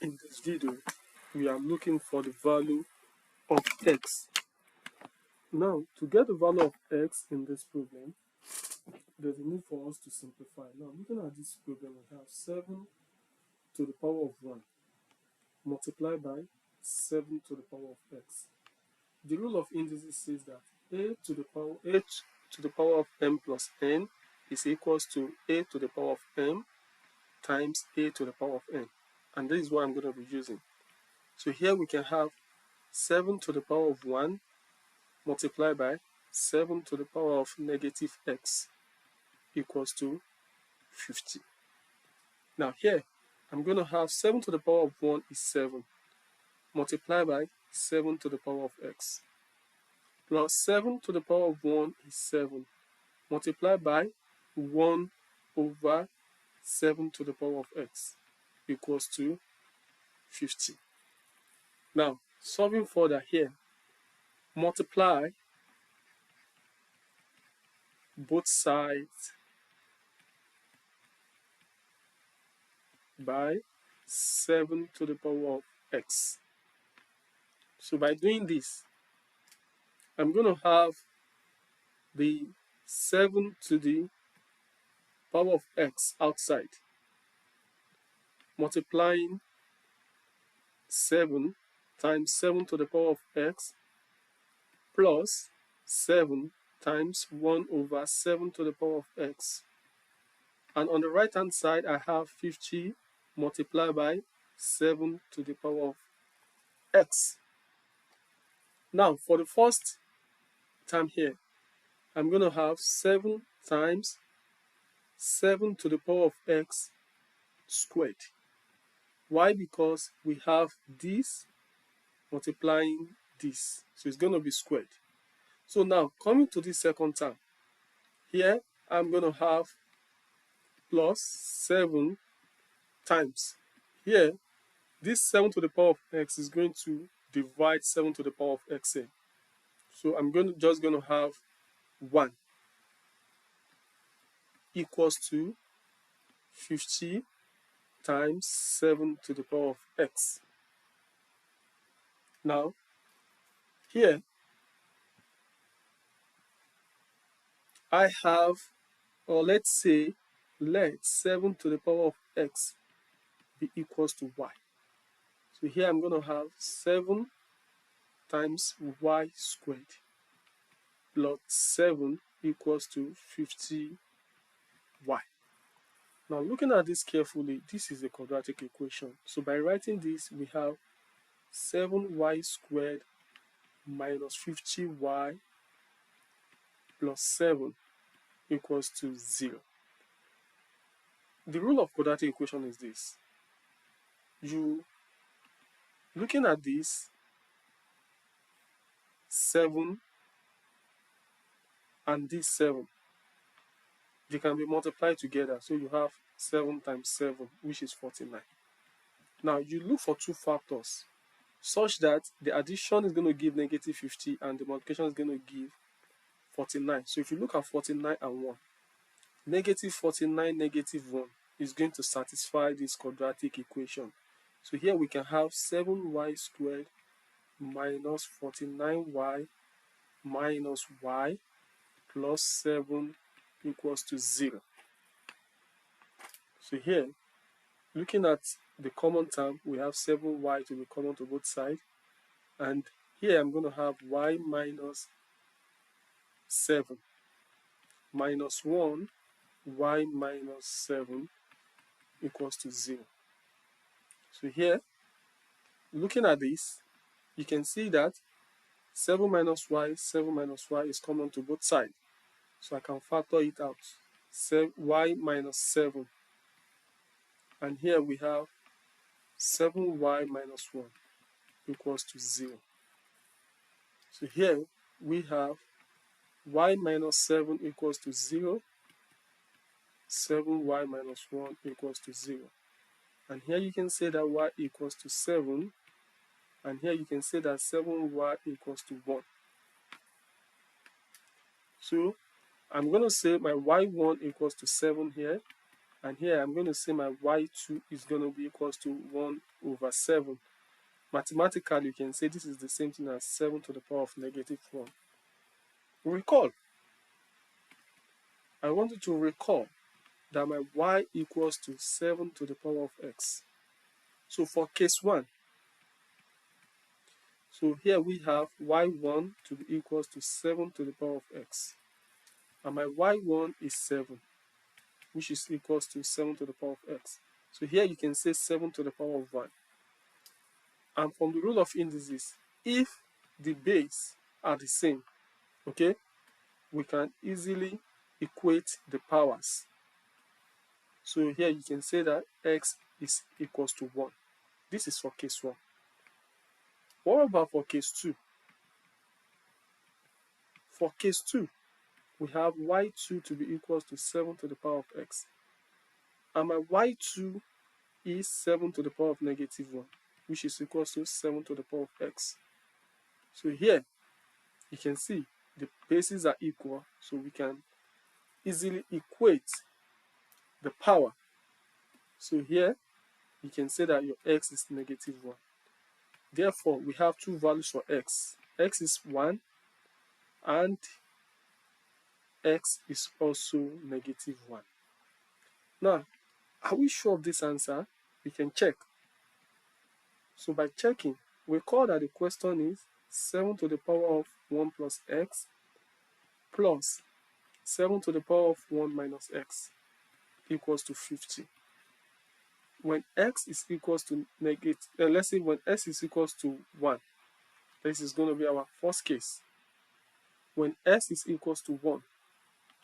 In this video, we are looking for the value of x. Now, to get the value of x in this problem, there's a need for us to simplify. Now, looking at this problem, we have 7 to the power of 1 multiplied by 7 to the power of x. The rule of indices says that a to the power of m plus n is equals to a to the power of m times a to the power of n. And this is what I'm going to be using. So here we can have 7 to the power of 1 multiplied by 7 to the power of negative x equals to 50. Now here, I'm going to have 7 to the power of 1 is 7 multiplied by 7 to the power of x plus 7 to the power of 1 is 7 multiplied by 1 over 7 to the power of x equals to 50. Now, solving further here, multiply both sides by 7 to the power of x. So by doing this, I'm going to have the 7 to the power of x outside, multiplying 7 times 7 to the power of x plus 7 times 1 over 7 to the power of x. And on the right hand side, I have 50 multiplied by 7 to the power of x. Now, for the first time here, I'm going to have 7 times 7 to the power of x squared. Why? Because we have this multiplying this. So it's going to be squared. So now, coming to the second term, here I'm going to have plus 7 times. Here, this 7 to the power of x is going to divide 7 to the power of x here. So I'm just going to have 1 equals to 50 times 7 to the power of x. Now, here, I have, or let's say, let 7 to the power of x be equals to y. So here I'm going to have 7 times y squared plus 7 equals to 50y. Now looking at this carefully, this is a quadratic equation. So by writing this, we have 7y squared minus 50y plus 7 equals to 0. The rule of quadratic equation is this. Looking at this, 7 and this 7, they can be multiplied together. So you have 7 times 7, which is 49. Now you look for two factors such that the addition is going to give negative 50 and the multiplication is going to give 49. So if you look at 49 and 1, negative 49, negative 1 is going to satisfy this quadratic equation. So here we can have 7y squared minus 49y minus y plus 7 equals to 0. So here, looking at the common term, we have 7y to be common to both sides. And here I'm going to have y minus 7 minus 1 y minus 7 equals to 0. So here, looking at this, you can see that 7 minus y is common to both sides. So I can factor it out. Y minus 7. And here we have 7y minus 1 equals to 0. So here we have y minus 7 equals to 0. 7y minus 1 equals to 0. And here you can say that y equals to 7. And here you can say that 7y equals to 1. So I'm going to say my y1 equals to 7 here. And here I'm going to say my y2 is going to be equals to 1 over 7. Mathematically, you can say this is the same thing as 7 to the power of negative 1. Recall. I want you to recall that my y equals to 7 to the power of x. So for case 1, so here we have y1 to be equals to 7 to the power of x. And my y1 is 7, which is equals to 7 to the power of x. So here you can say 7 to the power of 1. And from the rule of indices, if the base are the same, okay, we can easily equate the powers. So here you can say that x is equals to 1. This is for case 1. What about for case 2? For case 2, we have y2 to be equals to 7 to the power of x. And my y2 is 7 to the power of negative 1, which is equals to 7 to the power of x. So here, you can see the bases are equal, so we can easily equate the power. So here, you can say that your x is negative 1. Therefore, we have two values for x. X is 1 and x is also negative 1. Now, are we sure of this answer? We can check. So by checking, we call that the question is 7 to the power of 1 plus x plus 7 to the power of 1 minus x equals to 50. When x is equals to negative, let's say when x is equals to 1, this is going to be our first case. When s is equals to 1,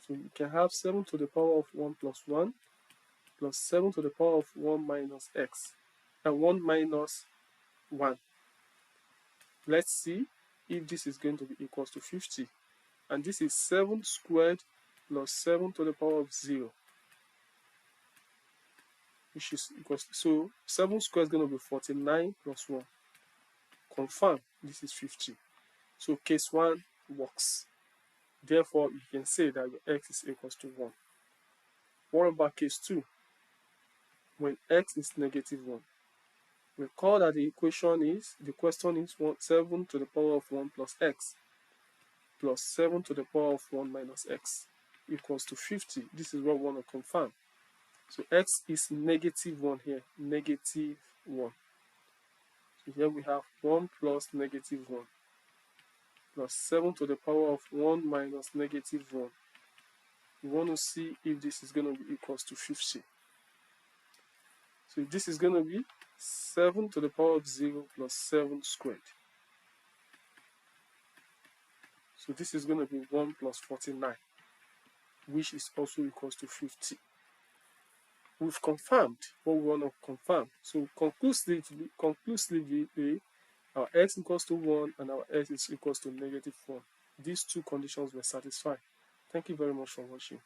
so you can have 7 to the power of 1 plus 1 plus 7 to the power of 1 minus x, and 1 minus 1. Let's see if this is going to be equals to 50. And this is 7 squared plus 7 to the power of 0, which is equals to, so 7 squared is going to be 49 plus 1. Confirm this is 50. So case 1 works. Therefore, you can say that your x is equals to 1. What about case 2? When x is negative 1. Recall that the question is 7 to the power of 1 plus x plus 7 to the power of 1 minus x equals to 50. This is what we want to confirm. So x is negative 1 here, negative 1. So here we have 1 plus negative 1 plus 7 to the power of 1 minus negative 1. We want to see if this is going to be equals to 50. So this is going to be 7 to the power of 0 plus 7 squared. So this is going to be 1 plus 49, which is also equals to 50. We've confirmed what we want to confirm. So conclusively, our x equals to 1 and our x is equals to negative 1. These two conditions were satisfied. Thank you very much for watching.